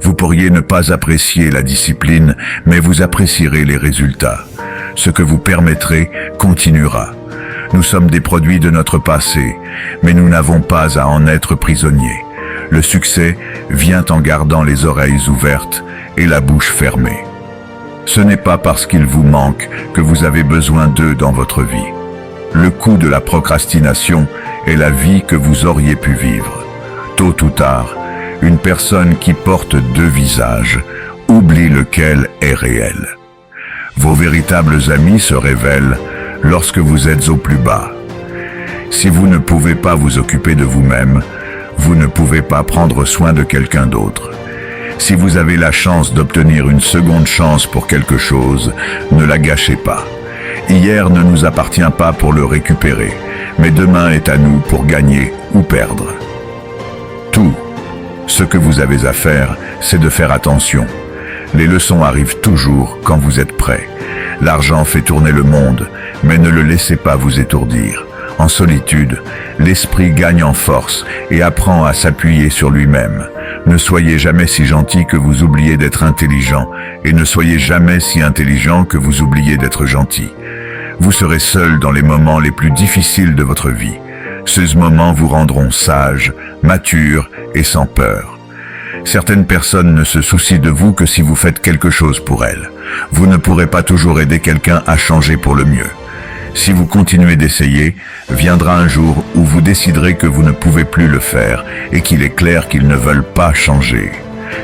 Vous pourriez ne pas apprécier la discipline, mais vous apprécierez les résultats. Ce que vous permettrez continuera. Nous sommes des produits de notre passé, mais nous n'avons pas à en être prisonniers. Le succès vient en gardant les oreilles ouvertes et la bouche fermée. Ce n'est pas parce qu'il vous manque que vous avez besoin d'eux dans votre vie. Le coût de la procrastination est la vie que vous auriez pu vivre. Tôt ou tard, une personne qui porte deux visages oublie lequel est réel. Vos véritables amis se révèlent lorsque vous êtes au plus bas. Si vous ne pouvez pas vous occuper de vous-même, vous ne pouvez pas prendre soin de quelqu'un d'autre. Si vous avez la chance d'obtenir une seconde chance pour quelque chose, ne la gâchez pas. Hier ne nous appartient pas pour le récupérer, mais demain est à nous pour gagner ou perdre. Tout ce que vous avez à faire, c'est de faire attention. Les leçons arrivent toujours quand vous êtes prêt. L'argent fait tourner le monde, mais ne le laissez pas vous étourdir. En solitude, l'esprit gagne en force et apprend à s'appuyer sur lui-même. Ne soyez jamais si gentil que vous oubliez d'être intelligent, et ne soyez jamais si intelligent que vous oubliez d'être gentil. Vous serez seul dans les moments les plus difficiles de votre vie. Ces moments vous rendront sage, mature et sans peur. Certaines personnes ne se soucient de vous que si vous faites quelque chose pour elles. Vous ne pourrez pas toujours aider quelqu'un à changer pour le mieux. Si vous continuez d'essayer, viendra un jour où vous déciderez que vous ne pouvez plus le faire et qu'il est clair qu'ils ne veulent pas changer.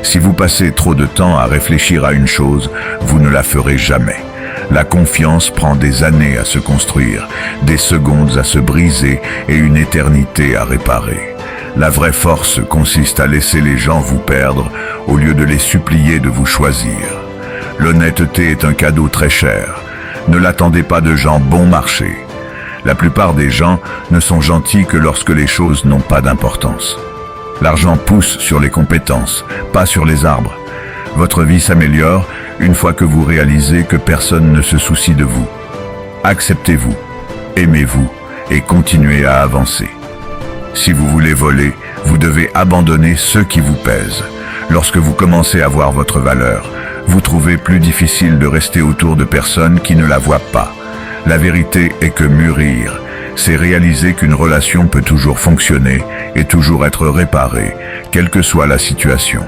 Si vous passez trop de temps à réfléchir à une chose, vous ne la ferez jamais. La confiance prend des années à se construire, des secondes à se briser et une éternité à réparer. La vraie force consiste à laisser les gens vous perdre au lieu de les supplier de vous choisir. L'honnêteté est un cadeau très cher. Ne l'attendez pas de gens bon marché. La plupart des gens ne sont gentils que lorsque les choses n'ont pas d'importance. L'argent pousse sur les compétences, pas sur les arbres. Votre vie s'améliore une fois que vous réalisez que personne ne se soucie de vous. Acceptez-vous, aimez-vous et continuez à avancer. Si vous voulez voler, vous devez abandonner ceux qui vous pèsent. Lorsque vous commencez à voir votre valeur, vous trouvez plus difficile de rester autour de personnes qui ne la voient pas. La vérité est que mûrir, c'est réaliser qu'une relation peut toujours fonctionner et toujours être réparée, quelle que soit la situation.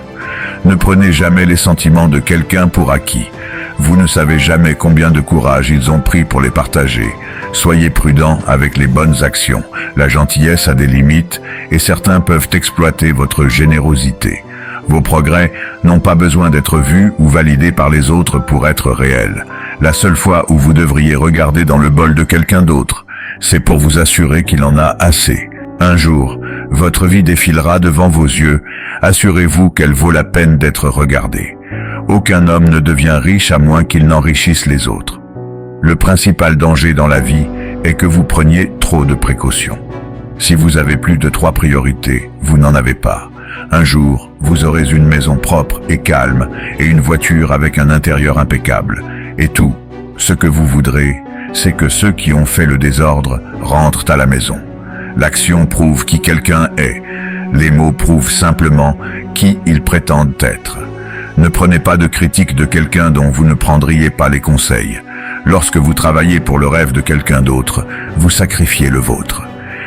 Ne prenez jamais les sentiments de quelqu'un pour acquis. Vous ne savez jamais combien de courage ils ont pris pour les partager. Soyez prudent avec les bonnes actions. La gentillesse a des limites et certains peuvent exploiter votre générosité. Vos progrès n'ont pas besoin d'être vus ou validés par les autres pour être réels. La seule fois où vous devriez regarder dans le bol de quelqu'un d'autre, c'est pour vous assurer qu'il en a assez. Un jour, votre vie défilera devant vos yeux. Assurez-vous qu'elle vaut la peine d'être regardée. Aucun homme ne devient riche à moins qu'il n'enrichisse les autres. Le principal danger dans la vie est que vous preniez trop de précautions. Si vous avez plus de 3 priorités, vous n'en avez pas. Un jour, vous aurez une maison propre et calme et une voiture avec un intérieur impeccable. Et tout ce que vous voudrez, c'est que ceux qui ont fait le désordre rentrent à la maison. L'action prouve qui quelqu'un est. Les mots prouvent simplement qui ils prétendent être. Ne prenez pas de critique de quelqu'un dont vous ne prendriez pas les conseils. Lorsque vous travaillez pour le rêve de quelqu'un d'autre, vous sacrifiez le vôtre.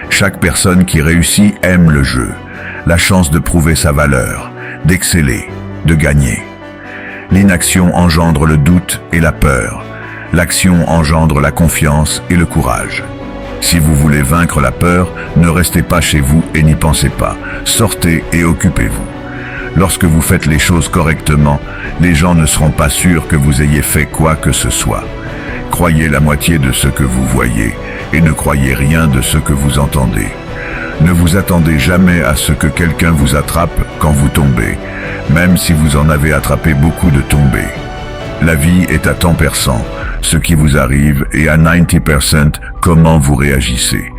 Chaque personne qui réussit aime le jeu, la chance de prouver sa valeur, d'exceller, de gagner. L'inaction engendre le doute et la peur. L'action engendre la confiance et le courage. Si vous voulez vaincre la peur, ne restez pas chez vous et n'y pensez pas. Sortez et occupez-vous. Lorsque vous faites les choses correctement, les gens ne seront pas sûrs que vous ayez fait quoi que ce soit. Croyez la moitié de ce que vous voyez et ne croyez rien de ce que vous entendez. Ne vous attendez jamais à ce que quelqu'un vous attrape quand vous tombez, même si vous en avez attrapé beaucoup de tombées. La vie est à temps perçant. Ce qui vous arrive est à 90% comment vous réagissez.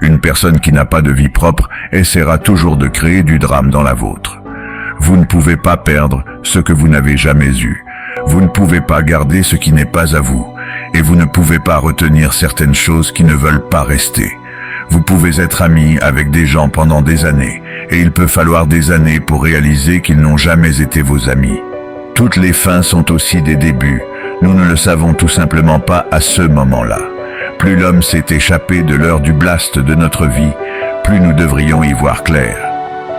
Une personne qui n'a pas de vie propre essaiera toujours de créer du drame dans la vôtre. Vous ne pouvez pas perdre ce que vous n'avez jamais eu. Vous ne pouvez pas garder ce qui n'est pas à vous. Et vous ne pouvez pas retenir certaines choses qui ne veulent pas rester. Vous pouvez être ami avec des gens pendant des années, et il peut falloir des années pour réaliser qu'ils n'ont jamais été vos amis. Toutes les fins sont aussi des débuts. Nous ne le savons tout simplement pas à ce moment-là. Plus l'homme s'est échappé de l'heure du blast de notre vie, plus nous devrions y voir clair.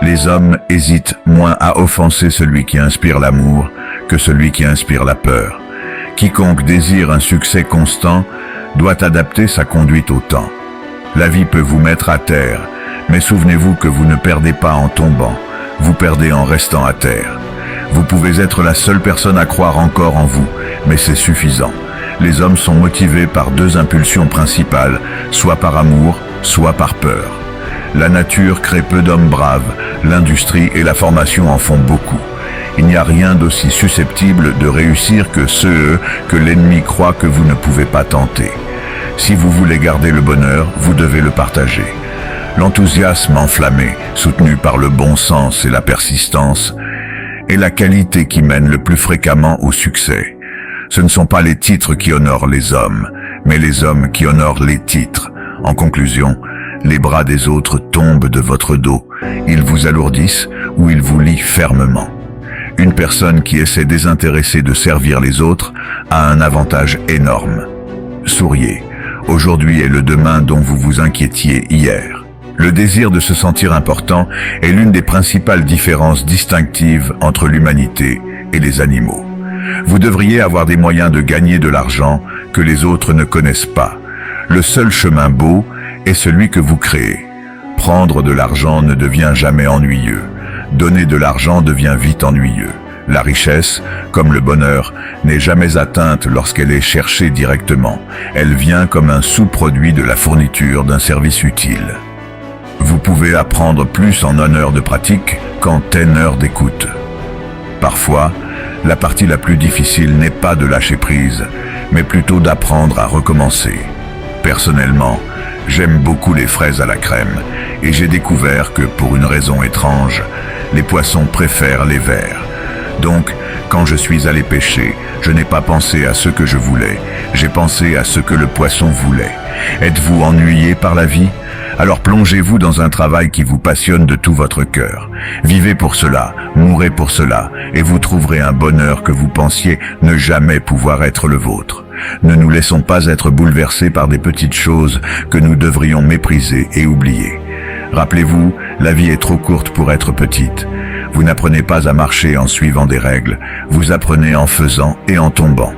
Les hommes hésitent moins à offenser celui qui inspire l'amour que celui qui inspire la peur. Quiconque désire un succès constant doit adapter sa conduite au temps. La vie peut vous mettre à terre, mais souvenez-vous que vous ne perdez pas en tombant, vous perdez en restant à terre. Vous pouvez être la seule personne à croire encore en vous, mais c'est suffisant. Les hommes sont motivés par deux impulsions principales, soit par amour, soit par peur. La nature crée peu d'hommes braves, l'industrie et la formation en font beaucoup. Il n'y a rien d'aussi susceptible de réussir que ceux que l'ennemi croit que vous ne pouvez pas tenter. Si vous voulez garder le bonheur, vous devez le partager. L'enthousiasme enflammé, soutenu par le bon sens et la persistance, est la qualité qui mène le plus fréquemment au succès. Ce ne sont pas les titres qui honorent les hommes, mais les hommes qui honorent les titres. En conclusion, les bras des autres tombent de votre dos. Ils vous alourdissent ou ils vous lient fermement. Une personne qui essaie désintéressée de servir les autres a un avantage énorme. Souriez. Aujourd'hui est le demain dont vous vous inquiétiez hier. Le désir de se sentir important est l'une des principales différences distinctives entre l'humanité et les animaux. Vous devriez avoir des moyens de gagner de l'argent que les autres ne connaissent pas. Le seul chemin beau est celui que vous créez. Prendre de l'argent ne devient jamais ennuyeux. Donner de l'argent devient vite ennuyeux. La richesse, comme le bonheur, n'est jamais atteinte lorsqu'elle est cherchée directement. Elle vient comme un sous-produit de la fourniture d'un service utile. Vous pouvez apprendre plus en 1 heure de pratique qu'en 10 heures d'écoute. Parfois, la partie la plus difficile n'est pas de lâcher prise, mais plutôt d'apprendre à recommencer. Personnellement, j'aime beaucoup les fraises à la crème, et j'ai découvert que, pour une raison étrange, les poissons préfèrent les vers. Donc, quand je suis allé pêcher, je n'ai pas pensé à ce que je voulais, j'ai pensé à ce que le poisson voulait. Êtes-vous ennuyé par la vie ? Alors plongez-vous dans un travail qui vous passionne de tout votre cœur. Vivez pour cela, mourrez pour cela, et vous trouverez un bonheur que vous pensiez ne jamais pouvoir être le vôtre. Ne nous laissons pas être bouleversés par des petites choses que nous devrions mépriser et oublier. Rappelez-vous, la vie est trop courte pour être petite. Vous n'apprenez pas à marcher en suivant des règles, vous apprenez en faisant et en tombant.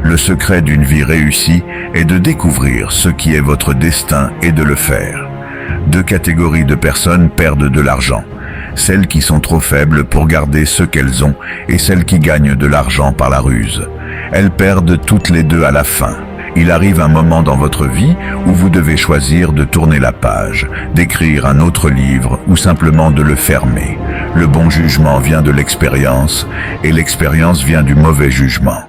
Le secret d'une vie réussie est de découvrir ce qui est votre destin et de le faire. 2 catégories de personnes perdent de l'argent. Celles qui sont trop faibles pour garder ce qu'elles ont et celles qui gagnent de l'argent par la ruse. Elles perdent toutes les deux à la fin. Il arrive un moment dans votre vie où vous devez choisir de tourner la page, d'écrire un autre livre ou simplement de le fermer. Le bon jugement vient de l'expérience et l'expérience vient du mauvais jugement.